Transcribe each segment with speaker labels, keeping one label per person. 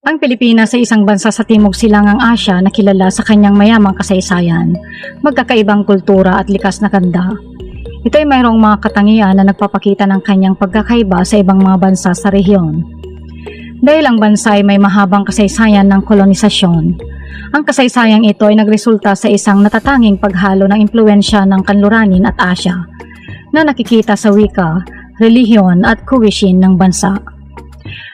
Speaker 1: Ang Pilipinas ay isang bansa sa Timog Silangang Asya na kilala sa kanyang mayamang kasaysayan, magkakaibang kultura at likas na ganda. Ito ay mayroong mga katangian na nagpapakita ng kanyang pagkakaiba sa ibang mga bansa sa rehiyon. Dahil ang bansa ay may mahabang kasaysayan ng kolonisasyon, ang kasaysayang ito ay nagresulta sa isang natatanging paghalo ng impluensya ng Kanluranin at Asya na nakikita sa wika, relihiyon at cuisine ng bansa.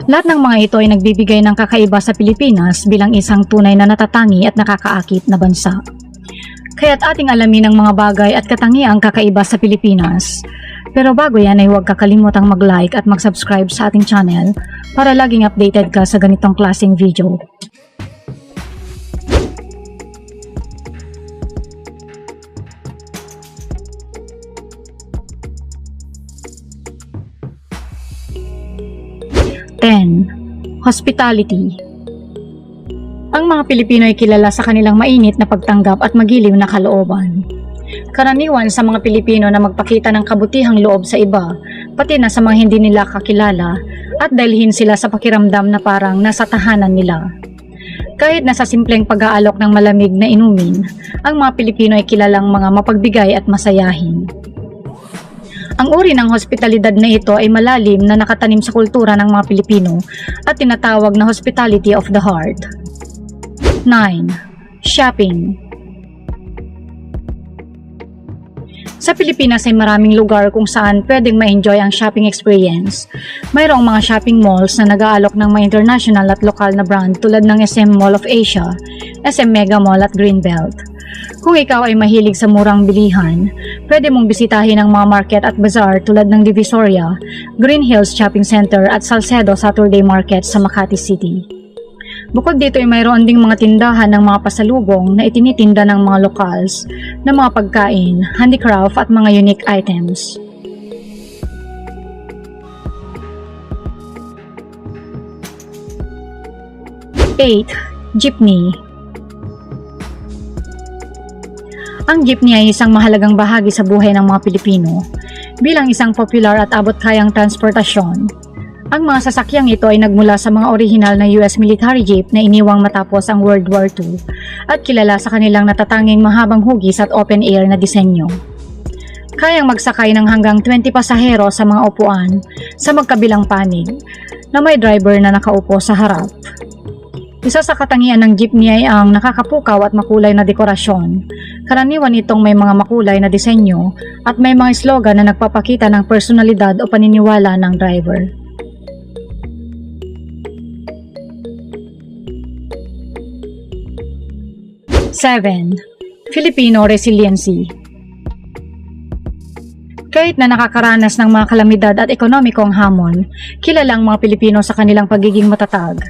Speaker 1: Lahat ng mga ito ay nagbibigay ng kakaiba sa Pilipinas bilang isang tunay na natatangi at nakakaakit na bansa. Kaya't ating alamin ang mga bagay at katangiang kakaiba sa Pilipinas. Pero bago yan ay huwag kakalimutang mag-like at mag-subscribe sa ating channel para laging updated ka sa ganitong klaseng video. Hospitality. Ang mga Pilipino ay kilala sa kanilang mainit na pagtanggap at magiliw na kalooban. Karaniwan sa mga Pilipino na magpakita ng kabutihang loob sa iba, pati na sa mga hindi nila kakilala, at dalhin sila sa pakiramdam na parang nasa tahanan nila. Kahit nasa simpleng pag-aalok ng malamig na inumin, ang mga Pilipino ay kilalang mga mapagbigay at masayahin. Ang uri ng hospitalidad na ito ay malalim na nakatanim sa kultura ng mga Pilipino at tinatawag na hospitality of the heart. 9. Shopping. Sa Pilipinas ay maraming lugar kung saan pwedeng ma-enjoy ang shopping experience. Mayroong mga shopping malls na nag-aalok ng mga international at lokal na brand tulad ng SM Mall of Asia, SM Mega Mall at Greenbelt. Kung ikaw ay mahilig sa murang bilihan, pwede mong bisitahin ang mga market at bazaar tulad ng Divisoria, Green Hills Shopping Center at Salcedo Saturday Market sa Makati City. Bukod dito ay mayroon ding mga tindahan ng mga pasalubong na itinitinda ng mga locals na mga pagkain, handicraft at mga unique items. Jeepney. Ang jeepney ay isang mahalagang bahagi sa buhay ng mga Pilipino. Bilang isang popular at abot-kayang transportasyon, ang mga sasakyang ito ay nagmula sa mga orihinal na US military jeep na iniwang matapos ang World War II at kilala sa kanilang natatanging mahabang hugis at open-air na disenyo. Kayang magsakay ng hanggang 20 pasahero sa mga upuan sa magkabilang panig na may driver na nakaupo sa harap. Isa sa katangian ng jeepney ay ang nakakapukaw at makulay na dekorasyon. Karaniwan itong may mga makulay na disenyo at may mga slogan na nagpapakita ng personalidad o paniniwala ng driver. Filipino resiliency. Kahit na nakakaranas ng mga kalamidad at ekonomikong hamon, kilala ang mga Pilipino sa kanilang pagiging matatag.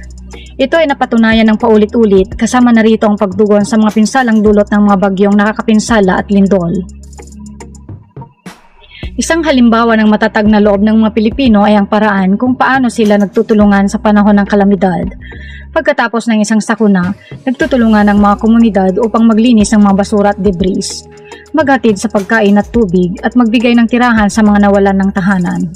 Speaker 1: Ito ay napatunayan ng paulit-ulit kasama na rito ang pagdugon sa mga pinsalang dulot ng mga bagyong nakakapinsala at lindol. Isang halimbawa ng matatag na loob ng mga Pilipino ay ang paraan kung paano sila nagtutulungan sa panahon ng kalamidad. Pagkatapos ng isang sakuna, nagtutulungan ng mga komunidad upang maglinis ng mga basura at debris, maghatid sa pagkain at tubig at magbigay ng tirahan sa mga nawalan ng tahanan.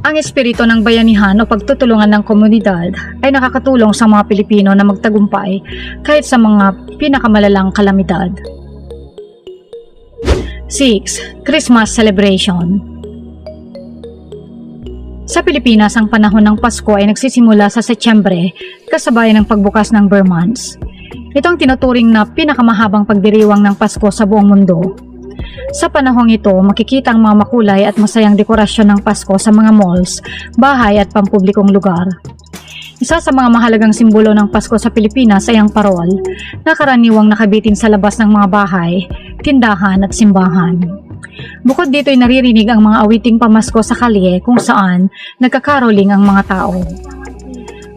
Speaker 1: Ang espiritu ng bayanihan o pagtutulungan ng komunidad ay nakakatulong sa mga Pilipino na magtagumpay kahit sa mga pinakamalalang kalamidad. 6. Christmas celebration. Sa Pilipinas, ang panahon ng Pasko ay nagsisimula sa Setyembre kasabay ng pagbukas ng Burr months. Ito ang tinuturing na pinakamahabang pagdiriwang ng Pasko sa buong mundo. Sa panahong ito, makikita ang mga makulay at masayang dekorasyon ng Pasko sa mga malls, bahay at pampublikong lugar. Isa sa mga mahalagang simbolo ng Pasko sa Pilipinas ay ang parol, na karaniwang nakabitin sa labas ng mga bahay, tindahan at simbahan. Bukod dito ay naririnig ang mga awiting pamasko sa kalye kung saan nagkakaroling ang mga tao.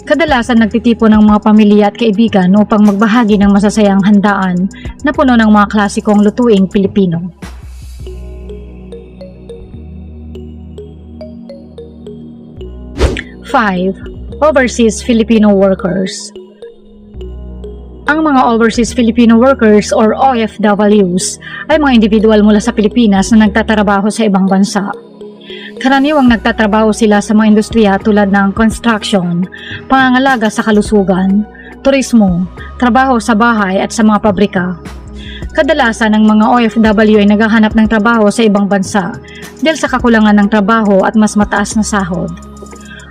Speaker 1: Kadalasan nagtitipon ng mga pamilya at kaibigan upang magbahagi ng masasayang handaan na puno ng mga klasikong lutuing Pilipino. 5. Overseas Filipino workers. Ang mga overseas Filipino workers or OFWs ay mga individual mula sa Pilipinas na nagtatrabaho sa ibang bansa. Karaniwang nagtatrabaho sila sa mga industriya tulad ng construction, pangangalaga sa kalusugan, turismo, trabaho sa bahay at sa mga pabrika. Kadalasan ng mga OFW ay naghahanap ng trabaho sa ibang bansa dahil sa kakulangan ng trabaho at mas mataas na sahod.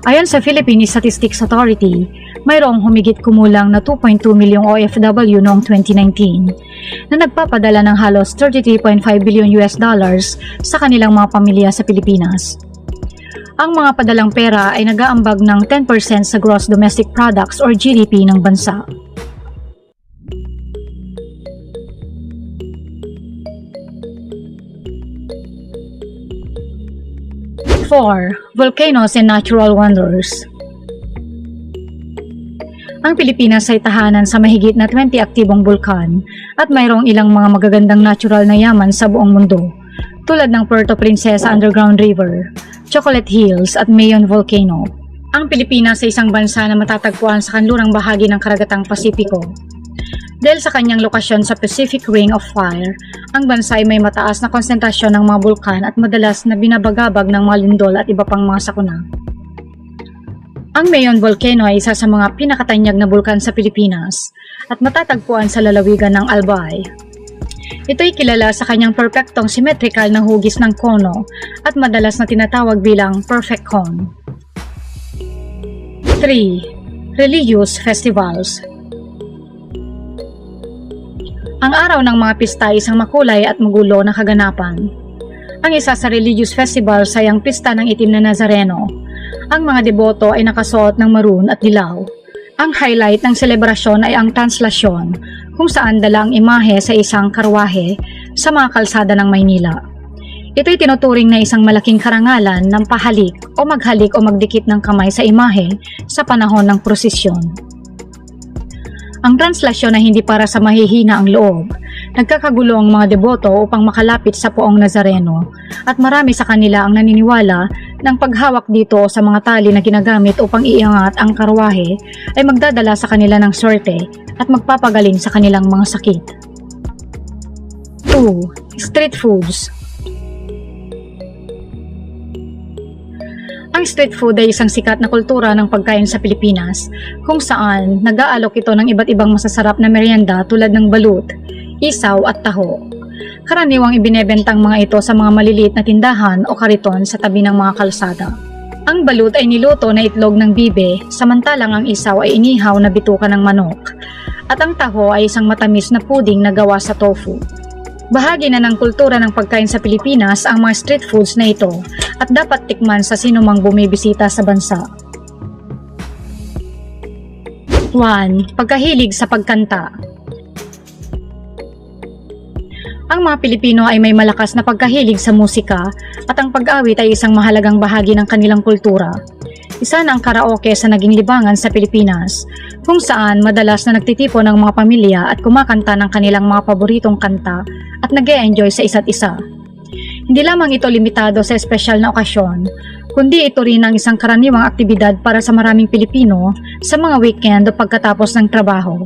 Speaker 1: Ayon sa Philippine Statistics Authority, mayroong humigit kumulang na 2.2 milyong OFW noong 2019 na nagpapadala ng halos $33.5 billion sa kanilang mga pamilya sa Pilipinas. Ang mga padalang pera ay nag-aambag ng 10% sa gross domestic products or GDP ng bansa. Four, volcanoes and natural wonders. Ang Pilipinas ay tahanan sa mahigit na 20 aktibong bulkan at mayroong ilang mga magagandang natural na yaman sa buong mundo, tulad ng Puerto Princesa Underground River, Chocolate Hills at Mayon Volcano. Ang Pilipinas ay isang bansa na matatagpuan sa kanlurang bahagi ng Karagatang Pasipiko. Dahil sa kanyang lokasyon sa Pacific Ring of Fire, ang bansa ay may mataas na konsentrasyon ng mga bulkan at madalas na binabagabag ng mga lindol at iba pang mga sakuna. Ang Mayon Volcano ay isa sa mga pinakatanyag na bulkan sa Pilipinas at matatagpuan sa lalawigan ng Albay. Ito ay kilala sa kanyang perpektong symmetrical na hugis ng kono at madalas na tinatawag bilang perfect cone. 3. Religious festivals. Ang araw ng mga pista ay isang makulay at magulo na kaganapan. Ang isa sa religious festivals ay ang Pista ng Itim na Nazareno. Ang mga deboto ay nakasuot ng maroon at dilaw. Ang highlight ng selebrasyon ay ang translasyon, kung saan dala ang imahe sa isang karwahe sa mga kalsada ng Maynila. Ito'y tinuturing na isang malaking karangalan ng pahalik o maghalik o magdikit ng kamay sa imahe sa panahon ng prosesyon. Ang translasyon ay hindi para sa mahihina ang loob. Nagkakagulo ang mga deboto upang makalapit sa poong Nazareno at marami sa kanila ang naniniwala ng paghawak dito sa mga tali na ginagamit upang iangat ang karwahe ay magdadala sa kanila ng swerte at magpapagaling sa kanilang mga sakit. 2. Street foods. Ang street food ay isang sikat na kultura ng pagkain sa Pilipinas kung saan nag-aalok ito ng iba't ibang masasarap na merienda tulad ng balut, isaw at taho. Karaniwang ibinebentang mga ito sa mga maliliit na tindahan o kariton sa tabi ng mga kalsada. Ang balut ay niluto na itlog ng bibe, samantalang ang isaw ay inihaw na bituka ng manok, at ang taho ay isang matamis na puding na gawa sa tofu. Bahagi na ng kultura ng pagkain sa Pilipinas ang mga street foods na ito at dapat tikman sa sinumang bumibisita sa bansa. 1. Pagkahilig sa pagkanta. Ang mga Pilipino ay may malakas na pagkahilig sa musika at ang pag-awit ay isang mahalagang bahagi ng kanilang kultura. Isa na ang karaoke sa naging libangan sa Pilipinas, kung saan madalas na nagtitipon ng mga pamilya at kumakanta ng kanilang mga paboritong kanta at nag-e-enjoy sa isa't isa. Hindi lamang ito limitado sa espesyal na okasyon, kundi ito rin ang isang karaniwang aktibidad para sa maraming Pilipino sa mga weekend o pagkatapos ng trabaho.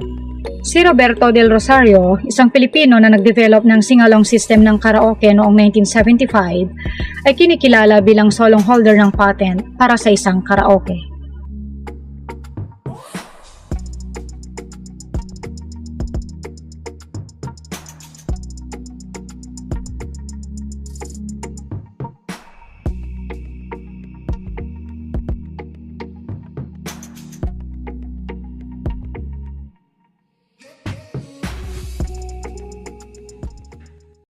Speaker 1: Si Roberto Del Rosario, isang Pilipino na nag-develop ng sing-along system ng karaoke noong 1975, ay kinikilala bilang solong holder ng patent para sa isang karaoke.